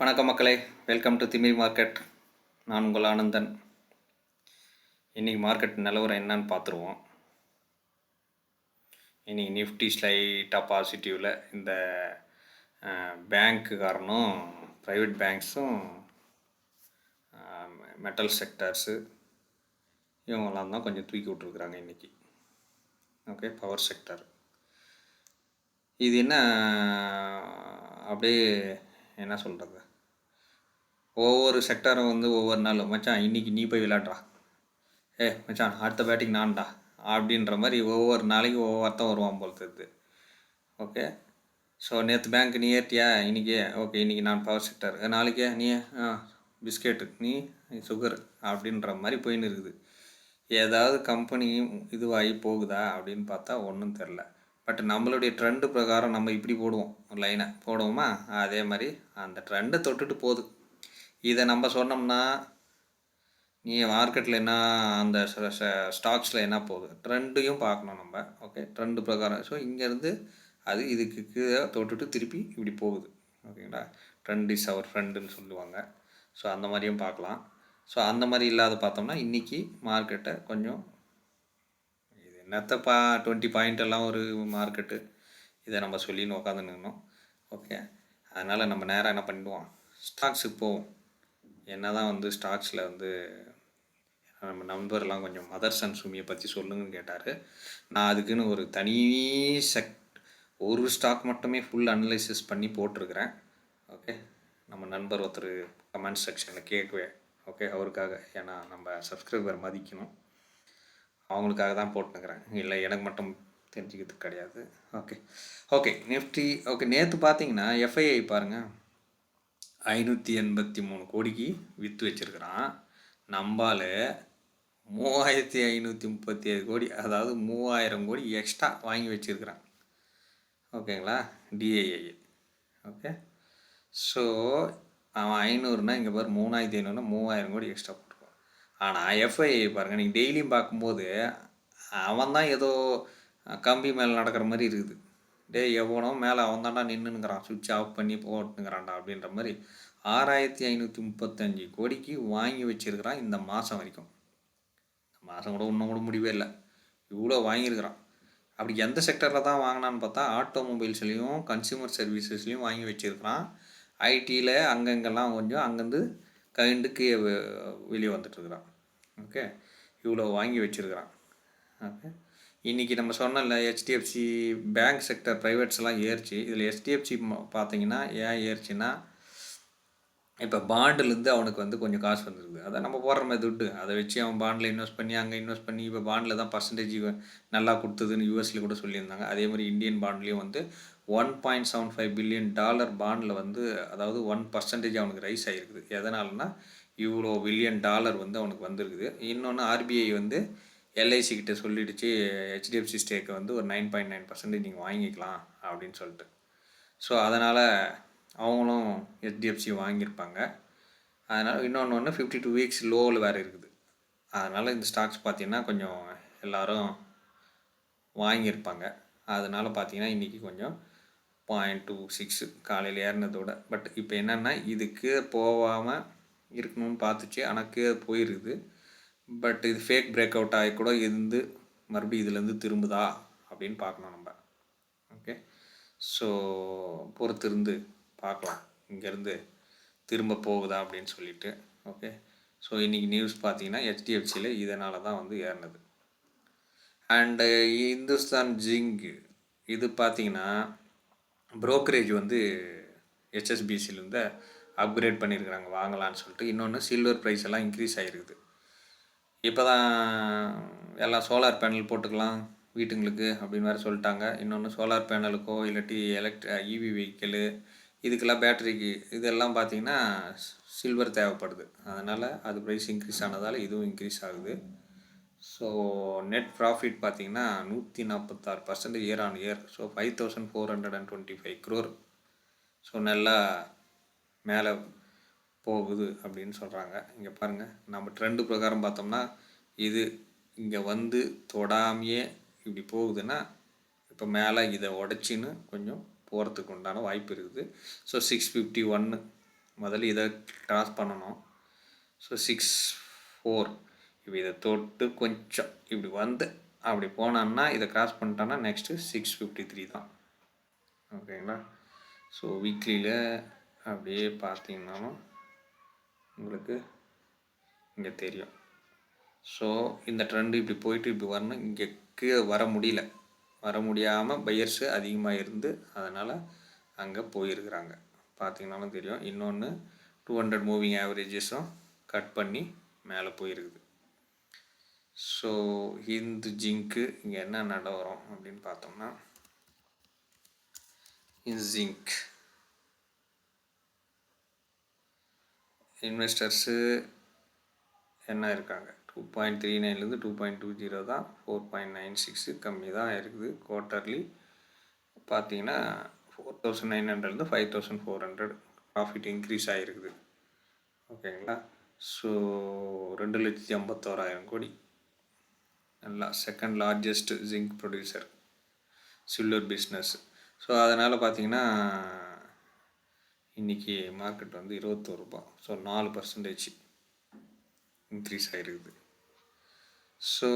வணக்கம் மக்களே, welcome to திமிர் மார்க்கெட். நான் உங்கள் ஆனந்தன். இன்றைக்கி மார்க்கெட் நிலவரம் என்னன்னு பார்த்துருவோம். இன்றைக்கி நிஃப்டி ஸ்லைட்டாக பாசிட்டிவில், இந்த பேங்க்குக்காரனும் ப்ரைவேட் பேங்க்ஸும் மெட்டல் செக்டர்ஸு இவங்கெல்லாம் தான் கொஞ்சம் தூக்கி விட்ருக்குறாங்க இன்றைக்கி. ஓகே, பவர் செக்டர் இது என்ன அப்படியே என்ன சொல்கிறது, ஒவ்வொரு செக்டரும் வந்து ஒவ்வொரு நாள் மச்சான் இன்றைக்கி நீ போய் விளையாடுறா, மச்சான் அடுத்த பேட்டிங் நான்டா அப்படின்ற மாதிரி ஒவ்வொரு நாளைக்கு ஒவ்வொருத்தன் வருவான் போல் தெரியுது. ஓகே, ஸோ நேற்று பேங்க் நீ ஏற்றியா, இன்றைக்கி ஓகே இன்றைக்கி நான் பவர் செக்டர், நாளைக்கே நீ பிஸ்கெட்டு, நீ சுகர் அப்படின்ற மாதிரி போயின்னு இருக்குது. ஏதாவது கம்பெனி இதுவாகி போகுதா அப்படின்னு பார்த்தா ஒன்றும் தெரில. பட் நம்மளுடைய ட்ரெண்டு பிரகாரம் நம்ம இப்படி போடுவோம், லைனை போடுவோமா, அதே மாதிரி அந்த ட்ரெண்டை தொட்டுட்டு போகுது. இதை நம்ம சொன்னோம்னா நீ மார்க்கெட்டில் என்ன அந்த ஸ்டாக்ஸில் என்ன போகுது ட்ரெண்டையும் பார்க்கணும் நம்ம. ஓகே, ட்ரெண்டு பிரகாரம். ஸோ இங்கேருந்து அது இதுக்கு கீழே தொட்டுட்டு திருப்பி இப்படி போகுது. ஓகேங்களா, ட்ரெண்ட் இஸ் அவர் ஃப்ரெண்டுன்னு சொல்லுவாங்க. ஸோ அந்த மாதிரியும் பார்க்கலாம். ஸோ அந்த மாதிரி இல்லாத பார்த்தோம்னா இன்றைக்கி மார்க்கெட்டை கொஞ்சம் இது என்னத்தப்பா 20 பாயிண்ட் எல்லாம் ஒரு மார்க்கெட்டு, இதை நம்ம சொல்லின்னு உட்காந்துன்னு. ஓகே, அதனால் நம்ம நேராக என்ன பண்ணிடுவோம், ஸ்டாக்ஸுக்கு போவோம். என்ன தான் வந்து ஸ்டாக்ஸில் வந்து நம்ம நண்பர்லாம் கொஞ்சம் மதர்ஸ் அண்ட் சுமியை பற்றி சொல்லுங்கன்னு கேட்டார். நான் அதுக்குன்னு ஒரு தனி ஒரு ஸ்டாக் மட்டுமே ஃபுல் அனலைசிஸ் பண்ணி போட்டிருக்கிறேன். ஓகே, நம்ம நண்பர் ஒருத்தர் கமெண்ட் செக்ஷனில் கேட்குவே. ஓகே, அவருக்காக, ஏன்னா நம்ம சப்ஸ்கிரைபர் மதிக்கணும், அவங்களுக்காக தான் போட்டுனுக்கிறேன். இல்லை எனக்கு மட்டும் தெரிஞ்சுக்கிறதுக்கு கிடையாது. Okay okay Nifty. ஓகே, நேற்று பார்த்தீங்கன்னா எஃப்ஐஐ பாருங்கள் 583 கோடிக்கு விற்று வச்சுருக்கிறான். நம்பால் 3537 கோடி, அதாவது 3000 கோடி எக்ஸ்ட்ரா வாங்கி வச்சுருக்கிறான். ஓகேங்களா, டிஐஐ. ஓகே, ஸோ அவன் 500னா இங்கே பாரு 3500னா 3000 கோடி எக்ஸ்ட்ரா போட்டுருவான். ஆனால் எஃப்ஐஐ பாருங்கள், நீங்கள் டெய்லியும் பார்க்கும்போது அவன் தான் ஏதோ கம்பி மேலே நடக்கிற மாதிரி இருக்குது. எவனோ மேலே அவன் தாண்டா நின்றுங்கிறான், சுவிட்ச் ஆஃப் பண்ணி போட்டுங்கிறான்டா அப்படின்ற மாதிரி 6535 கோடிக்கு வாங்கி வச்சுருக்கிறான் இந்த மாதம் வரைக்கும். இந்த மாதம் கூட இன்னும் கூட முடிவே இல்லை, இவ்வளோ வாங்கியிருக்கிறான். அப்படி எந்த செக்டரில் தான் வாங்கினான்னு பார்த்தா ஆட்டோமொபைல்ஸ்லேயும் கன்சியூமர் சர்வீசஸ்லேயும் வாங்கி வச்சுருக்கிறான். ஐடியில் அங்கங்கெல்லாம் கொஞ்சம் அங்கேருந்து கண்டுக்கு வெளியே வந்துட்டுருக்கிறான். ஓகே, இவ்வளோ வாங்கி வச்சுருக்கிறான். ஓகே, இன்றைக்கி நம்ம சொன்னல ஹெச்டிஎஃப்சி பேங்க் செக்டர் ப்ரைவேட்ஸ்லாம் ஏறிச்சு. இதில் ஹெச்டிஎஃப்சி பார்த்தீங்கன்னா ஏன் ஏறிச்சுன்னா, இப்போ பாண்டுலேருந்து அவனுக்கு வந்து கொஞ்சம் காசு வந்துருக்குது. அதை நம்ம போடுற மாதிரி துட்டு, அதை வச்சு அவன் பாண்டில் இன்வெஸ்ட் பண்ணி அங்கே இன்வெஸ்ட் பண்ணி இப்போ பாண்டில் தான் பர்சன்டேஜ் நல்லா கொடுத்ததுன்னு யூஎஸில் கூட சொல்லியிருந்தாங்க. அதே மாதிரி இந்தியன் பாண்ட்லேயும் வந்து $1.75 பில்லியன் பாண்டில் வந்து, அதாவது 1% அவனுக்கு ரைஸ் ஆகிருக்குது. எதனாலனா இவ்வளோ $1 பில்லியன் வந்து அவனுக்கு வந்துருக்குது. இன்னொன்று ஆர்பிஐ வந்து எல்ஐசி கிட்ட சொல்லிடுச்சு, ஹெச்டிஎஃப்சி ஸ்டேக்கை வந்து ஒரு 9.9% நீங்கள் வாங்கிக்கலாம் அப்படின்னு சொல்லிட்டு. ஸோ அதனால் அவங்களும் ஹெச்டிஎஃப்சி வாங்கியிருப்பாங்க. அதனால் இன்னொன்று 52 வீக்ஸ் லோவில் வேறு இருக்குது. அதனால் இந்த ஸ்டாக்ஸ் பார்த்திங்கன்னா கொஞ்சம் எல்லோரும் வாங்கியிருப்பாங்க. அதனால் பார்த்திங்கன்னா இன்றைக்கி கொஞ்சம் 0.26 காலையில் ஏறினதோட. பட் இப்போ என்னென்னா இதுக்கு போகாமல் இருக்கணும்னு பார்த்துச்சு, ஆனால் கீழே போயிருக்குது. பட் இது ஃபேக் பிரேக் அவுட் ஆகி கூட இருந்து மறுபடியும் இதுலேருந்து திரும்புதா அப்படின்னு பார்க்கணும் நம்ம. ஓகே, ஸோ பொறுத்திருந்து பார்க்கலாம் இங்கேருந்து திரும்ப போகுதா அப்படின்னு சொல்லிட்டு. ஓகே, ஸோ இன்றைக்கி நியூஸ் பார்த்தீங்கன்னா ஹெச்டிஎஃப்சியில் இதனால தான் வந்து ஏறினது. அண்டு இந்துஸ்தான் ஜிங்க் இது பார்த்திங்கன்னா ப்ரோக்கரேஜ் வந்து ஹெச்எஸ்பிசிலேருந்து அப்கிரேட் பண்ணியிருக்கிறாங்க வாங்கலான்னு சொல்லிட்டு. இன்னொன்று சில்வர் ப்ரைஸ் எல்லாம் இன்க்ரீஸ் ஆகிருக்குது. இப்போ தான் எல்லாம் சோலார் பேனல் போட்டுக்கலாம் வீட்டுங்களுக்கு அப்படின்னு வேறு சொல்லிட்டாங்க. இன்னொன்று சோலார் பேனலுக்கோ இல்லாட்டி இவி வெஹிக்கிளு இதுக்கெல்லாம் பேட்டரிக்கு இதெல்லாம் பார்த்திங்கன்னா சில்வர் தேவைப்படுது. அதனால் அது ப்ரைஸ் இன்க்ரீஸ் ஆனதால் இதுவும் இன்க்ரீஸ் ஆகுது. ஸோ நெட் ப்ராஃபிட் பார்த்திங்கன்னா 146% year on year. So 5425 crore. So நல்லா மேலே போகுது அப்படின்னு சொல்கிறாங்க. இங்கே பாருங்கள், நம்ம ட்ரெண்டு பிரகாரம் பார்த்தோம்னா இது இங்கே வந்து தொடாமையே இப்படி போகுதுன்னா இப்போ மேலே இதை உடச்சின்னு கொஞ்சம் போகிறதுக்கு உண்டான வாய்ப்பு இருக்குது. ஸோ 651 முதல்ல இதை கிராஸ் பண்ணணும். ஸோ 6.4 இப்போ இதை தொட்டு கொஞ்சம் இப்படி வந்து அப்படி போனான்னா இதை கிராஸ் பண்ணிட்டான்னா நெக்ஸ்ட்டு 6.53 தான். ஓகேங்களா? ஸோ வீக்லியில் அப்படியே பார்த்தீங்கன்னாலும் உங்களுக்கு இங்கே தெரியும். ஸோ இந்த ட்ரெண்டு இப்படி போயிட்டு இப்படி வரணும். இங்கே கீழே வர முடியாமல் பையர்ஸு அதிகமாக இருந்து அதனால் அங்கே போயிருக்கிறாங்க. பார்த்தீங்கன்னாலும் தெரியும். இன்னொன்று 200 மூவிங் ஆவரேஜஸும் கட் பண்ணி மேலே போயிருக்குது. ஸோ இந்த ஜிங்க்கு இங்கே என்ன நட வரும் அப்படின்னு பார்த்தோம்னா, இந்த ஜிங்க் இன்வெஸ்டர்ஸு என்ன இருக்காங்க 2.39லேருந்து 2.20 தான், 4.96 கம்மி தான் இருக்குது. குவார்ட்டர்லி பார்த்தீங்கன்னா 4,900லேருந்து 5,400 ப்ராஃபிட் இன்க்ரீஸ் ஆகிருக்குது. ஓகேங்களா? ஸோ 2,51,000 கோடி. நல்லா second largest zinc producer silver business. So அதனால் பார்த்தீங்கன்னா இன்றைக்கி மார்க்கெட் வந்து 21 ரூபா. ஸோ 4% இன்க்ரீஸ் ஆகிருக்குது. ஸோ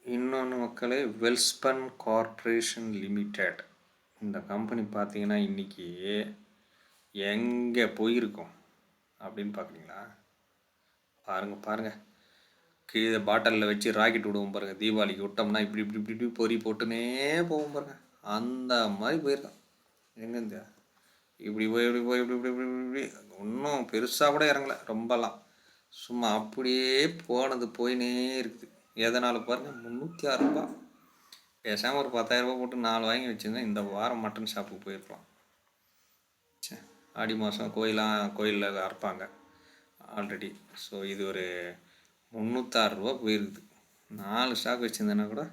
இன்னொன்று மக்களே, வெல்ஸ்பன் கார்ப்பரேஷன் லிமிடெட் இந்த கம்பெனி பார்த்தீங்கன்னா இன்றைக்கி எங்கே போயிருக்கோம் அப்படின்னு பார்க்குறீங்களா? பாருங்கள் கீழே பாட்டிலில் வச்சு ராக்கெட் விடுவோம் பாருங்கள். தீபாவளிக்கு விட்டோம்னா இப்படி இப்படி இப்படி இப்படி பொறி போட்டுனே போவோம் பாருங்கள். அந்த மாதிரி போயிருக்கான். எங்கேருந்து இப்படி போய் இப்படி போய் இப்படி இப்படி இப்படி இப்படி இன்னும் பெருசாக கூட இறங்கலை ரொம்பலாம். சும்மா அப்படியே போயினே இருக்குது. எதனால் பாருங்கள் 306 ரூபா. பேசாமல் ஒரு 10,000 ரூபா போட்டு 4 வாங்கி வச்சுருந்தேன். இந்த வாரம் மட்டன் ஷாப்புக்கு போயிருக்கலாம். ஆடி மாதம் கோயிலில் அறுப்பாங்க ஆல்ரெடி. ஸோ இது ஒரு 306 ரூபா போயிருக்குது. 4 ஸ்டாக் வச்சுருந்தேன்னா கூட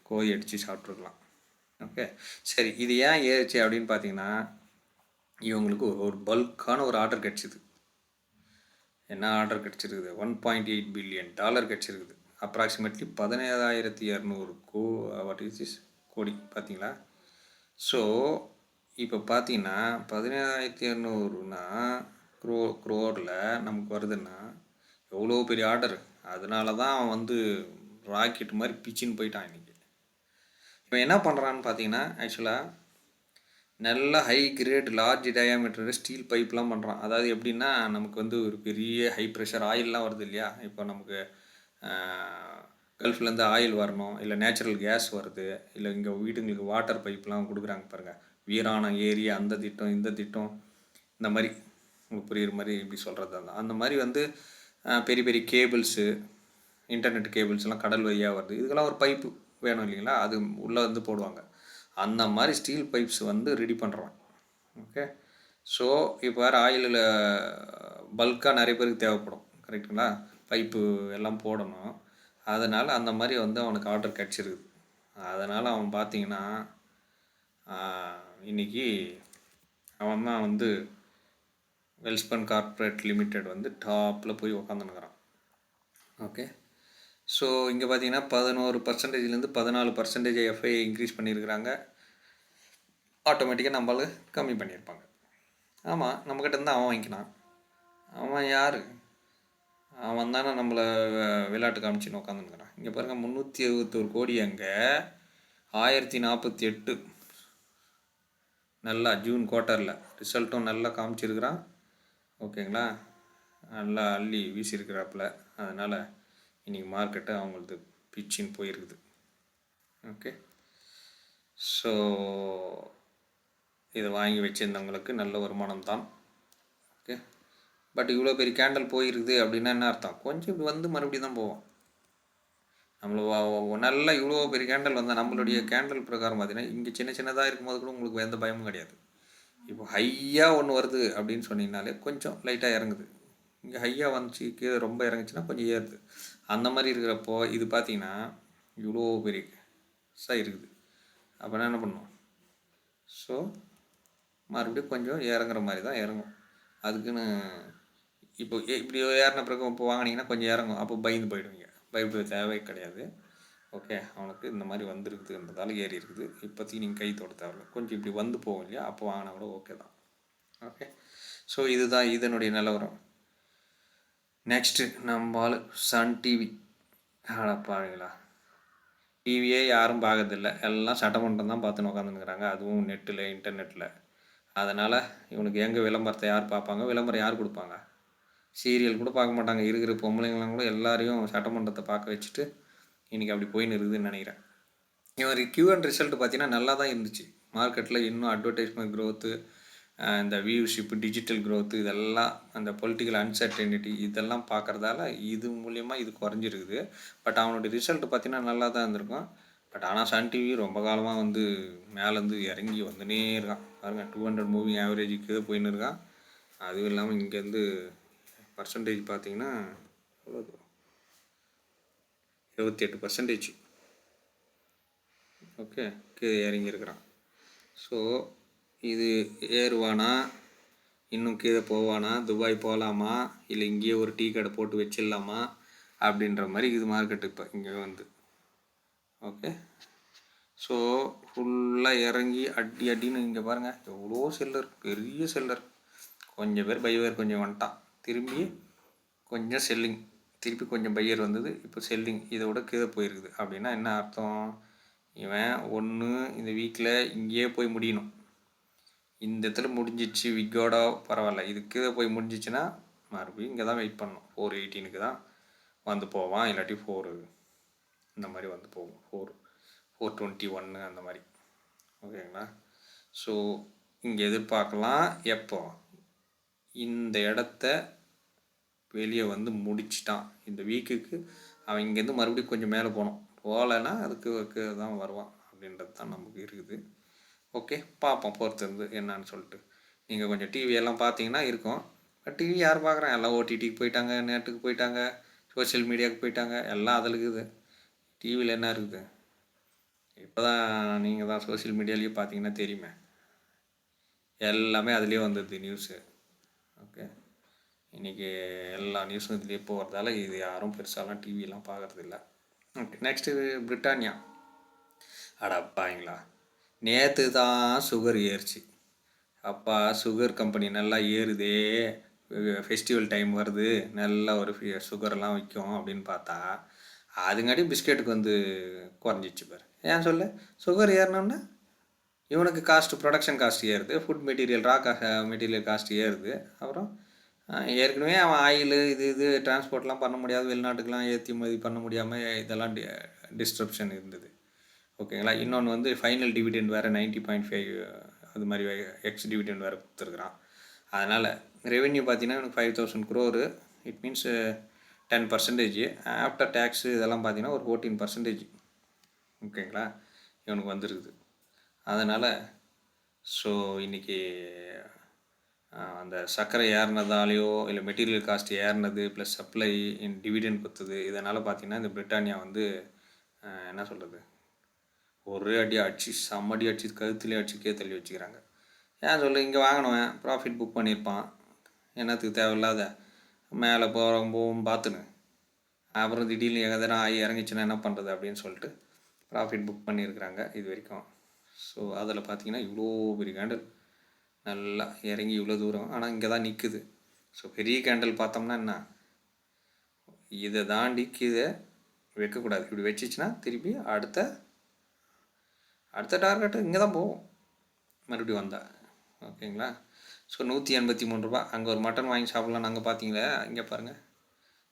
கோழி அடித்து சாப்பிட்ருக்கலாம். ஓகே சரி, இது ஏன் ஏறிச்சு அப்படின்னு பார்த்தீங்கன்னா, இவங்களுக்கு ஒரு பல்கான ஒரு ஆர்டர் கிடச்சிது. என்ன ஆர்டர் கிடச்சிருக்குது? $1.8 பில்லியன் கிடச்சிருக்குது. அப்ராக்சிமேட்லி 17,200 கோடி. பார்த்தீங்களா? ஸோ இப்போ பார்த்தீங்கன்னா 17,200னா க்ரோரில் நமக்கு வருதுன்னா எவ்வளோ பெரிய ஆர்டர். அதனால தான் அவன் வந்து ராக்கெட் மாதிரி பிச்சின்னு போயிட்டான். இன்றைக்கி இவன் என்ன பண்ணுறான்னு பார்த்தீங்கன்னா, ஆக்சுவலாக நல்ல high grade large diameter steel பைப்லாம் பண்ணுறான். அதாவது எப்படின்னா, நமக்கு வந்து ஒரு பெரிய ஹை ப்ரெஷர் ஆயிலெலாம் வருது இல்லையா? இப்போ நமக்கு கல்ஃப்லேருந்து ஆயில் வரணும், இல்லை நேச்சுரல் கேஸ் வருது, இல்லை இங்கே வீட்டுங்களுக்கு வாட்டர் பைப்லாம் கொடுக்குறாங்க பாருங்கள். வீராணம் ஏரி அந்த திட்டம் இந்த திட்டம், இந்த மாதிரி உங்களுக்கு புரியுற மாதிரி இப்படி சொல்கிறது தான். அந்த மாதிரி வந்து பெரிய பெரிய கேபிள்ஸு, இன்டர்நெட் கேபிள்ஸ்லாம் கடல் வழியாக வருது. இதுக்கெல்லாம் ஒரு பைப்பு வேணும் இல்லைங்களா? அது உள்ளே வந்து போடுவாங்க. அந்த மாதிரி ஸ்டீல் பைப்ஸ் வந்து ரெடி பண்ணுறான். ஓகே ஸோ இப்போ வேறு ஆயிலில் பல்காக நிறைய பேருக்கு தேவைப்படும். கரெக்டுங்களா? பைப்பு எல்லாம் போடணும். அதனால் அந்த மாதிரி வந்து அவனுக்கு ஆர்டர் கிடச்சிருக்குது. அதனால் அவன் பார்த்தீங்கன்னா இன்றைக்கி அவன் தான் வந்து வெல்ஸ்பன் கார்ப்பரேட் லிமிடெட் வந்து டாப்பில் போய் உக்காந்துனுக்கிறான். ஓகே ஸோ இங்கே பார்த்தீங்கன்னா 11%லேருந்து 14% எஃப்ஐ இன்க்ரீஸ் பண்ணியிருக்கிறாங்க. ஆட்டோமேட்டிக்காக நம்மளுக்கு கம்மி பண்ணியிருப்பாங்க. ஆமாம், நம்மக்கிட்ட இருந்தால் அவன் வாங்கிக்கினான். அவன் யார்? அவன் தானே நம்மளை விளையாட்டு காமிச்சின்னு உட்காந்துருக்கிறான். இங்கே பாருங்கள் 371 கோடி, அங்கே 1048. நல்லா ஜூன் குவார்ட்டரில் ரிசல்ட்டும் நல்லா காமிச்சிருக்கிறான். ஓகேங்களா? நல்லா அள்ளி வீசியிருக்கிறாப்புல. அதனால் இன்றைக்கி மார்க்கெட்டு அவங்களுக்கு பிச்சின்னு போயிருக்குது. ஓகே ஸோ இதை வாங்கி வச்சுருந்தவங்களுக்கு நல்ல வருமானம் தான். ஓகே பட் இவ்வளோ பெரிய கேண்டல் போயிருக்குது அப்படின்னா என்ன அர்த்தம்? கொஞ்சம் இப்படி வந்து மறுபடியும் தான் போவோம். நல்லா இவ்வளோ பெரிய கேண்டல் வந்தால் நம்மளுடைய கேண்டல் பிரகாரம் பார்த்தீங்கன்னா இங்கே சின்ன சின்னதாக இருக்கும்போது கூட உங்களுக்கு எந்த பயமும் கிடையாது. இப்போ ஹையாக ஒன்று வருது அப்படின்னு சொன்னீங்கனாலே கொஞ்சம் லைட்டாக இறங்குது. இங்கே ஹையாக வந்துச்சு, கீழே ரொம்ப இறங்குச்சுன்னா கொஞ்சம் ஏறுது. அந்த மாதிரி இருக்கிறப்போ இது பார்த்திங்கன்னா இவ்வளோ பெரிய இருக்குது. அப்போனா என்ன பண்ணும்? ஸோ மறுபடியும் கொஞ்சம் இறங்குற மாதிரி தான் இறங்கும். அதுக்குன்னு இப்போ இப்படி ஏறின பிறகு இப்போ வாங்கினீங்கன்னா கொஞ்சம் இறங்கும். அப்போ பயந்து போயிடுவீங்க. பயப்பட தேவை கிடையாது. ஓகே அவனுக்கு இந்த மாதிரி வந்துருக்குதுன்றதால ஏறி இருக்குது. இப்போதைக்கு நீங்கள் கை தொட தேவையில்ல. கொஞ்சம் இப்படி வந்து போகும் இல்லையா? அப்போ வாங்கினா கூட ஓகே தான். ஓகே. ஸோ இதுதான் இதனுடைய நிலவரம். நெக்ஸ்ட்டு நம்மால் சன் டிவி. பாருங்களா, டிவியே யாரும் பார்க்கறதில்ல, எல்லாம் சட்டமன்றம் தான் பார்த்துன்னு உட்காந்துருக்குறாங்க, அதுவும் நெட்டில் இன்டர்நெட்டில். அதனால் இவனுக்கு எங்கே விளம்பரத்தை யார் பார்ப்பாங்க, விளம்பரம் யார் கொடுப்பாங்க? சீரியல் கூட பார்க்க மாட்டாங்க. இருக்கிற பொம்பளைங்களாம் கூட எல்லாரையும் சட்டமன்றத்தை பார்க்க வச்சுட்டு இன்றைக்கி அப்படி போயின்னு இருக்குதுன்னு நினைக்கிறேன். இவர் Q&A ரிசல்ட் பார்த்தீங்கன்னா நல்லா தான் இருந்துச்சு. மார்க்கெட்டில் இன்னும் அட்வர்டைஸ்மெண்ட் க்ரோத்து, இந்த வியூஷிப்பு, டிஜிட்டல் க்ரோத்து, இதெல்லாம் அந்த பொலிட்டிக்கல் அன்சர்டனிட்டி இதெல்லாம் பார்க்குறதால இது மூலயமா இது குறைஞ்சிருக்குது. பட் அவனுடைய ரிசல்ட் பார்த்தீங்கன்னா நல்லா தான் இருந்திருக்கும். பட் ஆனால் சன் டிவி ரொம்ப காலமாக வந்து மேலேருந்து இறங்கி வந்துனே இருக்கான் பாருங்க. 200 மூவிங் ஆவரேஜுக்கு போயின்னு இருக்கான். அதுவும் இல்லாமல் இங்கேருந்து பர்சன்டேஜ் பார்த்தீங்கன்னா எவ்வளோ, 28%. ஓகே, கீழே இறங்கியிருக்கிறான். ஸோ இது ஏறுவானா, இன்னும் கீழே போவானா, துபாய் போகலாமா, இல்லை இங்கேயே ஒரு டீ கடை போட்டு வச்சிடலாமா அப்படின்ற மாதிரி இது மார்க்கெட்டு இப்போ இங்கே வந்து. ஓகே, ஸோ ஃபுல்லாக இறங்கி அடி அடின்னு இங்கே பாருங்கள் எவ்வளோ செல்லர், பெரிய செல்லர். கொஞ்சம் பேர் பையர் கொஞ்சம் வந்துட்டான், திரும்பி கொஞ்சம் செல்லிங், திருப்பி கொஞ்சம் பையர் வந்தது, இப்போ செல்லிங், இதை விட கீழே போயிருக்குது. அப்படின்னா என்ன அர்த்தம்? இவன் ஒன்று இந்த வீக்கில் இங்கேயே போய் முடியணும், இந்த இடத்துல முடிஞ்சிச்சு விக்கோட பரவாயில்ல, இது கீழே போய் முடிஞ்சிச்சுன்னா மறுபடியும் இங்கே தான் வெயிட் பண்ணணும். 418க்கு தான் வந்து போவான், இல்லாட்டி 4 இந்த மாதிரி வந்து போகும், 421 அந்த மாதிரி. ஓகேங்களா? ஸோ இங்கே எதிர்பார்க்கலாம். எப்போ இந்த இடத்த வெளியே வந்து முடிச்சிட்டான் இந்த வீக்குக்கு, அவன் இங்கேருந்து மறுபடியும் கொஞ்சம் மேலே போகலைன்னா அதுக்கு தான் வருவான் அப்படின்றது தான் நமக்கு இருக்குது. ஓகே, பார்ப்போம் பொறுத்து இருந்து என்னான்னு சொல்லிட்டு. நீங்கள் கொஞ்சம் டிவியெல்லாம் பார்த்தீங்கன்னா இருக்கும். பட் டிவி யார் பார்க்குறான்? எல்லாம் ஓடிடிக்கு போயிட்டாங்க, நெட்டுக்கு போயிட்டாங்க, சோஷியல் மீடியாவுக்கு போயிட்டாங்க, எல்லாம் அதில் இருக்குது. டிவியில் என்ன இருக்குது? இப்போ தான் நீங்கள் தான் சோஷியல் மீடியாலேயே பார்த்தீங்கன்னா தெரியுமே, எல்லாமே அதுலேயே வந்துடுது நியூஸு. ஓகே, இன்றைக்கி எல்லா நியூஸும் இதுலேயே போகிறதால இது யாரும் பெருசாலாம் டிவியெல்லாம் பார்க்குறதில்ல. Okay, next Britannia. அடப்பாங்களா, நேற்று தான் சுகர் ஏறிச்சு. அப்பா, சுகர் கம்பெனி நல்லா ஏறுதே, ஃபெஸ்டிவல் டைம் வருது, நல்லா ஒரு சுகர்லாம் விற்கும் அப்படின்னு பார்த்தா அதுங்காட்டி பிஸ்கெட்டுக்கு வந்து குறைஞ்சிச்சு பாரு. ஏன் சொல்ல, சுகர் ஏறினோன்னா இவனுக்கு காஸ்ட்டு, ப்ரொடக்ஷன் காஸ்ட் ஏறுது, ஃபுட் மெட்டீரியல், மெட்டீரியல் காஸ்ட் ஏறுது. அப்புறம் ஏற்கனவே அவன் ஆயில் இது டிரான்ஸ்போர்ட்லாம் பண்ண முடியாது, வெளிநாட்டுக்கெலாம் ஏற்றுமதி பண்ண முடியாமல் இதெல்லாம் டிஸ்ட்ரப்ஷன் இருந்தது. ஓகேங்களா? இன்னொன்று வந்து ஃபைனல் டிவிடெண்ட் வேறு 90.5 அது மாதிரி எக்ஸ் டிவிடெண்ட் வேறு கொடுத்துருக்குறான். அதனால் ரெவென்யூ பார்த்தீங்கன்னா எனக்கு 5,000 crore, it means 10%. After tax இதெல்லாம் பார்த்தீங்கன்னா ஒரு 14%. ஓகேங்களா? இவனுக்கு வந்துருக்குது. அதனால் ஸோ இன்றைக்கி அந்த சர்க்கரை ஏறினதாலேயோ இல்லை மெட்டீரியல் காஸ்ட் ஏறினது ப்ளஸ் சப்ளை டிவிடெண்ட் கொடுத்தது, இதனால் பார்த்திங்கன்னா இந்த பிரிட்டானியா வந்து என்ன சொல்கிறது, ஒரே அடி அடிச்சு, செம்மடி அடிச்சு, கழுத்துலேயே அடிச்சு தள்ளி வச்சுக்கிறாங்க. ஏன் சொல்லு, இங்கே வாங்கினவன் ப்ராஃபிட் புக் பண்ணியிருப்பான், என்னத்துக்கு தேவையில்லாத மேலே போகும் பார்த்துன்னு, அப்புறம் திடீர்னு எதனா ஆகி இறங்கிச்சுன்னா என்ன பண்ணுறது அப்படின்னு சொல்லிட்டு ப்ராஃபிட் புக் பண்ணியிருக்கிறாங்க இது வரைக்கும். ஸோ அதில் பார்த்திங்கன்னா இவ்வளோ பெரிய கேண்டில் நல்லா இறங்கி இவ்வளோ தூரம், ஆனால் இங்கே தான் நிற்குது. ஸோ பெரிய கேண்டில் பார்த்தோம்னா என்ன, இதை தாண்டி கீழே வைக்கக்கூடாது. இப்படி வச்சிச்சுன்னா திருப்பி அடுத்த டார்கெட்டு இங்கே தான் போகும் மறுபடியும் வந்தால். ஓகேங்களா? ஸோ 183 ரூபா. அங்கே ஒரு மட்டன் வாங்கி சாப்பிட்லாம் நாங்கள், பார்த்தீங்களா? இங்கே பாருங்கள்,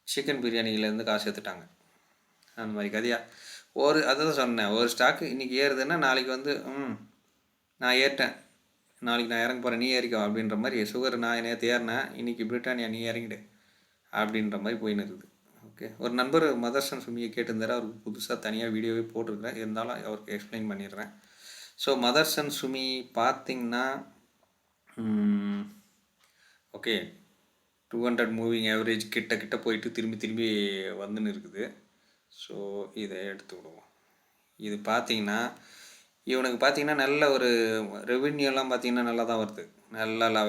சிக்கன் பிரியாணியிலேருந்து காசு எடுத்துட்டாங்க. அந்த மாதிரி கதையாக அதுதான் சொன்னேன், ஒரு ஸ்டாக்கு இன்றைக்கி ஏறுதுன்னா நாளைக்கு வந்து நான் ஏறிட்டேன், நாளைக்கு நான் இறங்க போகிறேன், நீ ஏறிக்கோ அப்படின்ற மாதிரி. சுகர் நான் நேற்று ஏறினேன், இன்றைக்கி பிரிட்டானியா நீ இறங்கிடு அப்படின்ற மாதிரி போயின்னு இருக்குது. ஓகே, ஒரு நண்பர் மதர்சன் சுமியை கேட்டிருந்தார், அவருக்கு புதுசாக தனியாக வீடியோவே போட்டிருக்கிறேன், இருந்தாலும் அவருக்கு எக்ஸ்பிளைன் பண்ணிடுறேன். ஸோ மதர்சன் சுமி பார்த்திங்கன்னா ஓகே 200 மூவிங் ஆவரேஜ் கிட்ட போயிட்டு திரும்பி வந்துன்னு இருக்குது. ஸோ இதை எடுத்து விடுவோம். இது பார்த்திங்கன்னா இவனுக்கு பார்த்திங்கன்னா நல்ல ஒரு ரெவென்யூலாம் பார்த்திங்கன்னா நல்லா தான் வருது, நல்லா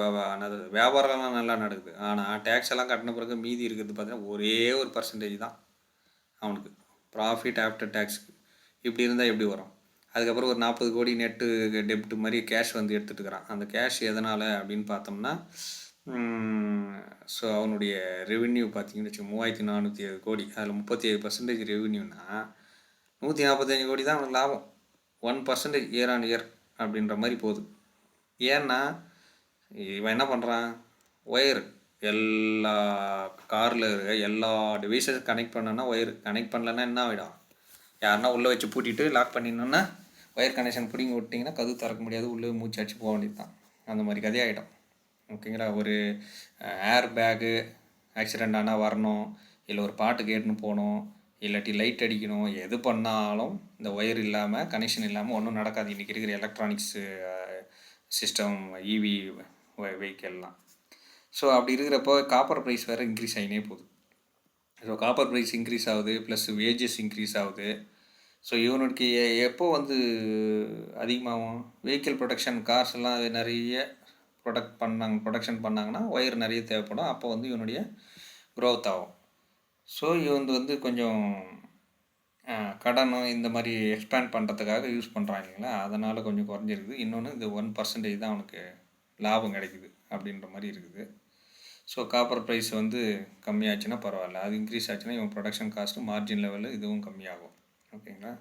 வியாபாரம்லாம் நல்லா நடக்குது. ஆனால் டேக்ஸ் எல்லாம் கட்டின பிறகு மீதி இருக்கிறது பார்த்திங்கன்னா ஒரே ஒரு பர்சன்டேஜ் தான் அவனுக்கு ப்ராஃபிட் ஆஃப்டர் டேக்ஸுக்கு. இப்படி இருந்தால் எப்படி வரும்? அதுக்கப்புறம் ஒரு 40 கோடி நெட்டு டெப்ட் மாதிரி கேஷ் வந்து எடுத்துகிட்டுக்கிறான். அந்த கேஷ் எதனால் அப்படின்னு பார்த்தோம்னா, ஸோ அவனுடைய ரெவென்யூ பார்த்தீங்கன்னு வச்சுக்கோங்க 3407 கோடி. அதில் 37% ரெவென்யூனா 145 கோடி தான் அவனுக்கு லாபம். 1% இயர் ஆன் இயர் அப்படின்ற மாதிரி போகுது. ஏன்னா இவன் என்ன பண்ணுறான், ஒயர் எல்லா காரில் இருக்க எல்லா டிவைஸஸ் கனெக்ட் பண்ணனா ஒயர் கனெக்ட் பண்ணலன்னா என்ன ஆகிடும், யாருன்னா உள்ளே வச்சு பூட்டிட்டு லாக் பண்ணிடணுன்னா ஒயர் கனெக்ஷன் பிடிங்கி விட்டிங்கன்னா கதவு திறக்க முடியாது, உள்ளே மூச்சு அடிச்சு போக வேண்டியது தான். அந்த மாதிரி கதையாகிடும். ஓகேங்களா. ஒரு ஏர் பேக்கு ஆக்சிடெண்ட் ஆனால் வரணும், இல்லை ஒரு பாட்டு கேட்டுன்னு போகணும், இல்லாட்டி லைட் அடிக்கணும், எது பண்ணாலும் இந்த ஒயர் இல்லாமல் கனெக்ஷன் இல்லாமல் ஒன்றும் நடக்காது. இன்றைக்கி இருக்கிற எலக்ட்ரானிக்ஸு சிஸ்டம் இவி வெஹிக்கல்லாம். ஸோ அப்படி இருக்கிறப்போ காப்பர் ப்ரைஸ் வேறு இன்க்ரீஸ் ஆகினே போகுது. ஸோ காப்பர் ப்ரைஸ் இன்க்ரீஸ் ஆகுது, ப்ளஸ் வேஜஸ் இன்க்ரீஸ் ஆகுது. ஸோ இவனுக்கு எப்போ வந்து அதிகமாகும், வெஹிக்கிள் ப்ரொடக்ஷன் கார்ஸ் எல்லாம் நிறைய ப்ரொடக்ஷன் பண்ணாங்கன்னா ஒயர் நிறைய தேவைப்படும். அப்போ வந்து இவனுடைய க்ரோத் ஆகும். ஸோ இவன் வந்து கொஞ்சம் கடனும் இந்த மாதிரி எக்ஸ்பேண்ட் பண்ணுறதுக்காக யூஸ் பண்ணுறான் இல்லைங்களா, அதனால் கொஞ்சம் குறைஞ்சிருக்குது. இன்னொன்று இந்த 1% தான் அவனுக்கு லாபம் கிடைக்குது அப்படின்ற மாதிரி இருக்குது. ஸோ காப்பர் ப்ரைஸ் வந்து கம்மியாச்சுன்னா பரவாயில்ல, அது இன்க்ரீஸ் ஆச்சுன்னா இவன் ப்ரொடக்ஷன் காஸ்ட்டு மார்ஜின் லெவலில் இதுவும் கம்மியாகும். ஓகேங்களா.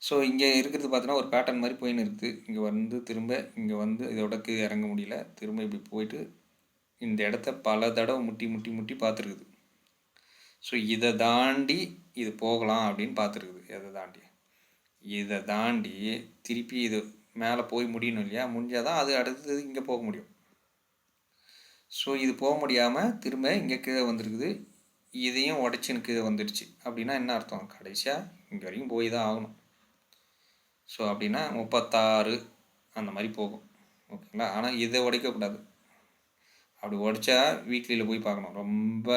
ஸோ இங்கே இருக்கிறது பார்த்தீங்கன்னா ஒரு பேட்டர்ன் மாதிரி போயின்னு இருக்குது. இங்கே வந்து திரும்ப இங்கே வந்து இதோடக்கு இறங்க முடியல, திரும்ப இப்படி போயிட்டு இந்த இடத்த பல தடவை முட்டி முட்டி முட்டி பார்த்துருக்குது. ஸோ இதை தாண்டி இது போகலாம் அப்படின்னு பார்த்துருக்குது. இதை தாண்டி திருப்பி இது மேலே போய் முடியணும் இல்லையா, முடிஞ்சால் தான் அது அடுத்தது இங்கே போக முடியும். ஸோ இது போக முடியாமல் திரும்ப இங்கே கீழே வந்துருக்குது. இதையும் உடச்சின்னு கீழே வந்துடுச்சு. அப்படின்னா என்ன அர்த்தம், கடைசியாக இங்கே வரைக்கும் போய் தான் ஆகணும். ஸோ அப்படின்னா 36 அந்த மாதிரி போகும். ஓகேங்களா. ஆனால் இதை உடைக்கக்கூடாது. அப்படி உடைச்சா வீக்லியில் போய் பார்க்கணும். ரொம்ப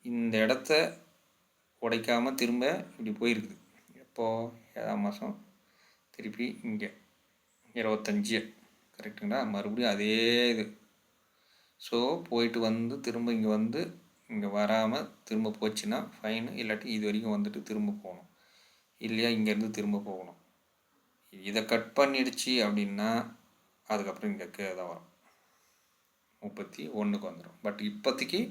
இந்த இடத்த உடைக்காமல் திரும்ப இப்படி போயிருக்குது. எப்போது 7ஆம் மாதம் திருப்பி இங்கே 25 கரெக்டுங்களா. மறுபடியும் அதே இது. ஸோ போயிட்டு வந்து திரும்ப இங்கே வந்து இங்கே வராமல் திரும்ப போச்சுன்னா ஃபைனு, இல்லாட்டி இது வரைக்கும் வந்துட்டு திரும்ப போகணும், இல்லையா இங்கேருந்து திரும்ப போகணும். இதை கட் பண்ணிடுச்சு அப்படின்னா அதுக்கப்புறம் இங்கே கீழே தான் வரும், 31க்கு வந்துடும். பட் இப்போதைக்கு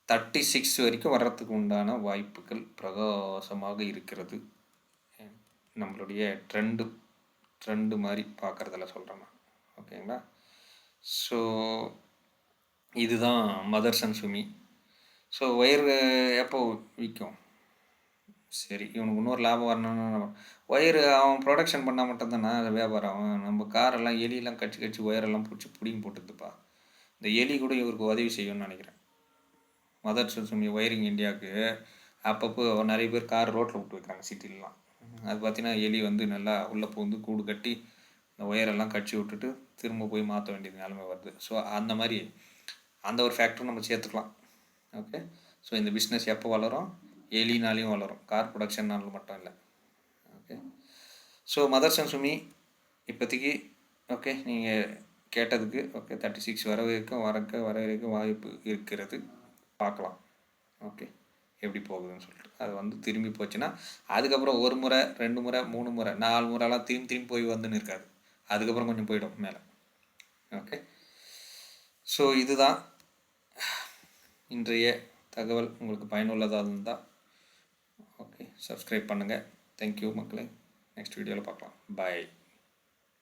36 வரைக்கும் வர்றதுக்கு உண்டான வாய்ப்புகள் பிரகாசமாக இருக்கிறது. நம்மளுடைய ட்ரெண்டு மாதிரி பார்க்குறதில்ல சொல்கிறேன் நான். ஓகேங்களா. ஸோ இதுதான் மதர்சன் சுமி. ஸோ ஒயர் எப்போ விற்கும், சரி இவனுக்கு இன்னொரு லாபம் வரணும்னு ஒயர் அவன் ப்ரொடக்ஷன் பண்ணால் மட்டும்தானே அது வியாபாரம். அவன் நம்ம காரெல்லாம் எலியெல்லாம் கட்சி ஒயரெல்லாம் பிடிங்கி போட்டுதுப்பா. இந்த எலி கூட இவருக்கு உதவி செய்யும்னு நினைக்கிறேன். மதர்சன் சுமி ஒயரிங் இந்தியாவுக்கு அப்பப்போ நிறைய பேர் கார் ரோட்டில் விட்டு வைக்கிறாங்க சிட்டிலலாம். அது பார்த்தீங்கன்னா எலி வந்து நல்லா உள்ளே பூந்து கூடு கட்டி இந்த ஒயரெல்லாம் கட்சி விட்டுட்டு திரும்ப போய் மாற்ற வேண்டியது நிலைமை வருது. ஸோ அந்த மாதிரி அந்த ஒரு ஃபேக்டரும் நம்ம சேர்த்துக்கலாம். ஓகே. ஸோ இந்த பிஸ்னஸ் எப்போ வளரும், எலினாலையும் வளரும், கார் ப்ரொடக்ஷன்னாலும் மட்டும் இல்லை. ஓகே. ஸோ மதர்சன் சுமி இப்போதைக்கு ஓகே நீங்கள் கேட்டதுக்கு ஓகே 36 வர வரைக்கும் வாய்ப்பு இருக்கிறது. பார்க்கலாம் ஓகே எப்படி போகுதுன்னு சொல்லிட்டு. அது வந்து திரும்பி போச்சுன்னா அதுக்கப்புறம் 1 முறை 2 முறை 3 முறை 4 முறைலாம் திரும்பி போய் வந்துன்னு இருக்காது, அதுக்கப்புறம் கொஞ்சம் போயிடும் மேலே. ஓகே. ஸோ இதுதான் இன்றைய தகவல். உங்களுக்கு பயனுள்ளதாக இருந்தால் ஓகே சப்ஸ்கிரைப் பண்ணுங்கள். தேங்க்யூ மக்களே. நெக்ஸ்ட் வீடியோவில் பார்க்கலாம். பாய்.